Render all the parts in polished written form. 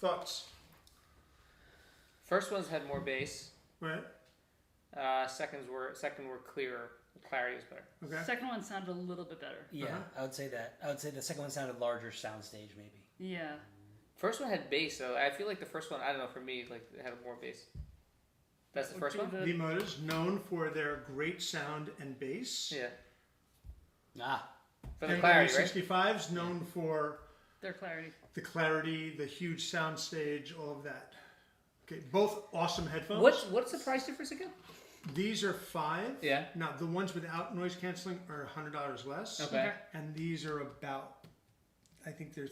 Thoughts? First ones had more bass. Right. Second were clearer. The clarity was better. Okay. Second one sounded a little bit better. Yeah, I would say that. I would say the second one sounded larger soundstage, maybe. Yeah. First one had bass, though. I feel like the first one, I don't know, for me, like it had more bass. That's the first one? V-Moda's known for their great sound and bass. Yeah. Ah. For the clarity, right? 65's known for their clarity. The clarity, the huge sound stage, all of that. Okay, both awesome headphones. What's the price difference again? These are $5. Yeah. Now, the ones without noise canceling are $100 less. Okay. And these are about, I think they're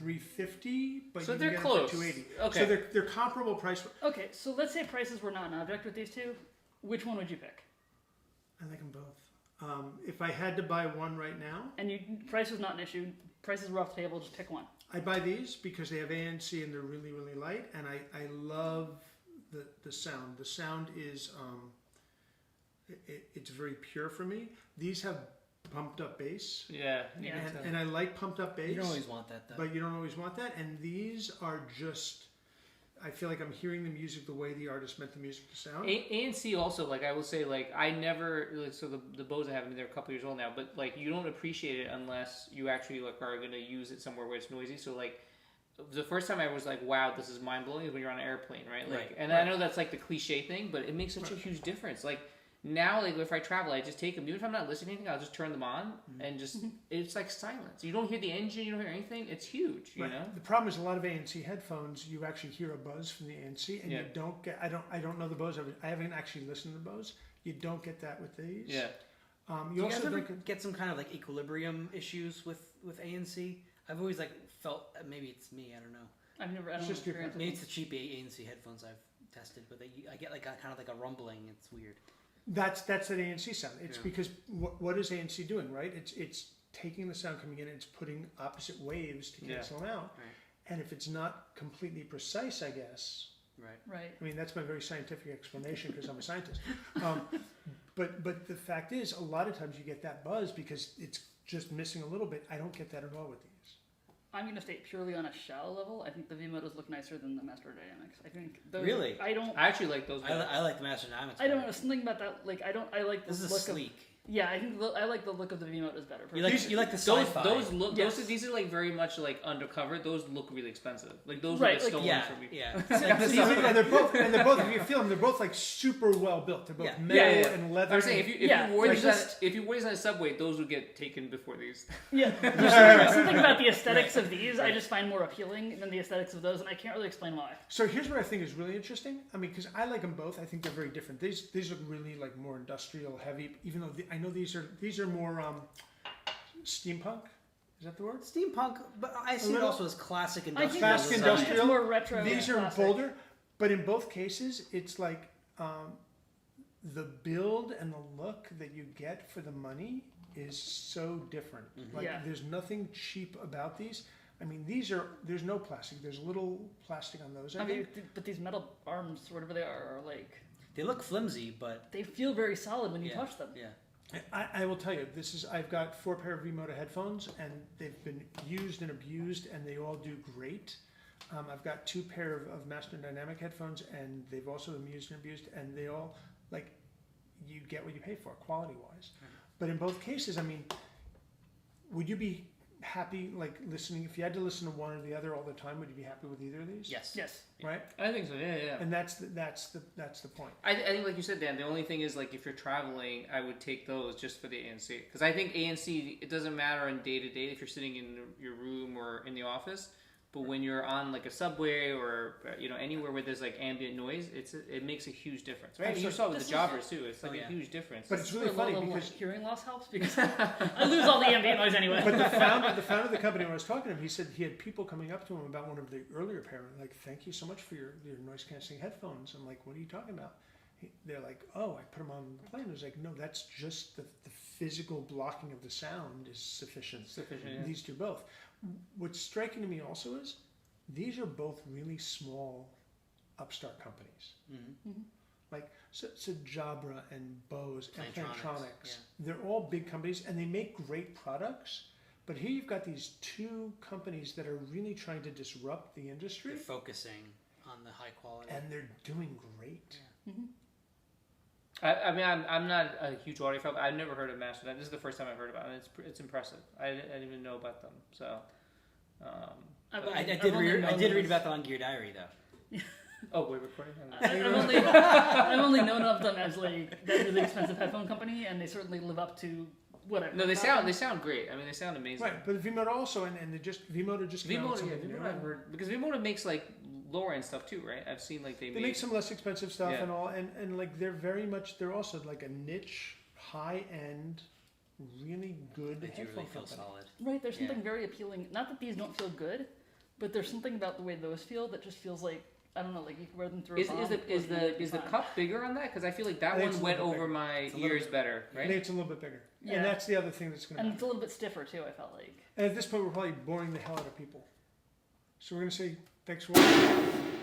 $350, but so you they're can get close. them for $280. Okay. So they're comparable price. Okay, so let's say prices were not an object with these two. Which one would you pick? I like them both. If I had to buy one right now, and price was not an issue. Prices were off the table. Just pick one. I buy these because they have ANC and they're really, really light, and I love the sound. The sound is it's very pure for me. These have pumped up bass. Yeah. And I like pumped up bass. You don't always want that, though. But you don't always want that. And these are just, I feel like I'm hearing the music the way the artist meant the music to sound. ANC also, like I will say, like I never, like, so the Bose I have, I mean, they're a couple years old now, but like you don't appreciate it unless you actually like are going to use it somewhere where it's noisy. So like the first time I was like, wow, this is mind blowing, is when you're on an airplane, right? Like, and I know that's like the cliche thing, but it makes such a huge difference. Like now, like if I travel, I just take them. Even if I'm not listening to anything, I'll just turn them on and just it's like silence. You don't hear the engine, you don't hear anything. It's huge, you know. The problem is a lot of ANC headphones, you actually hear a buzz from the ANC, and you don't get. I don't know the Bose. I haven't actually listened to the Bose. You don't get that with these. Yeah. You also ever get some kind of like equilibrium issues with ANC? I've always like felt maybe it's me. I don't know. I've never. I don't know. Maybe it's the cheap ANC headphones I've tested, but I get like kind of like a rumbling. It's weird. That's that ANC sound. It's because what is ANC doing, right? It's taking the sound coming in and it's putting opposite waves to cancel them out. Right. And if it's not completely precise, I guess. Right. I mean, that's my very scientific explanation because I'm a scientist. But the fact is, a lot of times you get that buzz because it's just missing a little bit. I don't get that at all with these. I'm going to state purely on a shallow level. I think the V-Modas look nicer than the Master Dynamics. I think those, really. I actually like those. I like the Master Dynamics. I don't know something about that. Like I like the this look is sleek. Yeah, I think I like the look of the V-Modas better. You like the sci-fi. These are like very much like undercover. Those look really expensive. Like those right, are like stolen from me. Yeah. And they're both. If you feel them, they're both like super well built. They're both metal and leather. I'm saying if you wore these on a subway, those would get taken before these. Yeah. There's something about the aesthetics of these I just find more appealing than the aesthetics of those, and I can't really explain why. So here's what I think is really interesting. I mean, because I like them both. I think they're very different. These look really like more industrial heavy. Even though I know these are more steampunk. Is that the word? Steampunk, but I see it also as classic industrial. Classic industrial. It's more retro. These are bolder, but in both cases, it's like the build and the look that you get for the money is so different. Like there's nothing cheap about these. I mean, there's no plastic. There's a little plastic on those. But these metal arms, whatever they are like. They look flimsy, but they feel very solid when you touch them. Yeah. I will tell you, I've got 4 pair of V-Moda headphones, and they've been used and abused, and they all do great. I've got 2 pair of Master Dynamic headphones, and they've also been used and abused, and they all, like, you get what you pay for, quality-wise. But in both cases, I mean, would you be happy, like, listening, if you had to listen to one or the other all the time, would you be happy with either of these? Yes. Right? I think so, yeah. And that's the point. I think, like you said, Dan, the only thing is, like, if you're traveling, I would take those just for the ANC. Because I think ANC, it doesn't matter in day-to-day if you're sitting in your room or in the office, but when you're on, like, a subway or, anywhere where there's, like, ambient noise, it makes a huge difference, right? You saw it with the jobbers, too. It's, like, a huge difference. But it's really funny because... hearing loss helps because I lose all the ambient noise anyway. But the founder of the company, when I was talking to him, he said he had people coming up to him about one of the earlier pair, like, thank you so much for your noise-canceling headphones. I'm like, what are you talking about? They're like, oh, I put them on the plane. I was like, no, that's just the physical blocking of the sound is sufficient. These do both. What's striking to me also is these are both really small upstart companies. Like so Jabra and Bose and Plantronics. They're all big companies and they make great products, But here you've got these two companies that are really trying to disrupt the industry, They're focusing on the high quality. and they're doing great. I mean, I'm not a huge audio fan. I've never heard of Mastodon. This is the first time I've heard about it. It's impressive. I didn't even know about them. So, I did read about that on Gear Diary though. oh, we're recording. I've only known of them as like that really expensive headphone company, and they certainly live up to whatever. No, they sound great. I mean, they sound amazing. Right, but V-Moda also, and V-Moda just came out with V-Moda, something new. V-Moda I've heard, because V-Moda makes like lower end stuff too, right? I've seen like They make some less expensive stuff Yeah. and all, and like they're also like a niche, high end, really good They do headphone really feel company. solid. Right, there's something very appealing. Not that these don't feel good, but there's something about the way those feel that just feels like, I don't know, like you can wear them through a bomb. Is the cup bigger on that? Because I feel like that I think one it's a went little bit over bigger. my It's a little ears bit- better, I right? think it's a little bit bigger, Yeah. and that's the other thing that's going to And happen. it's a little bit stiffer too, I felt like. And at this point, we're probably boring the hell out of people. So we're going to say thanks for watching.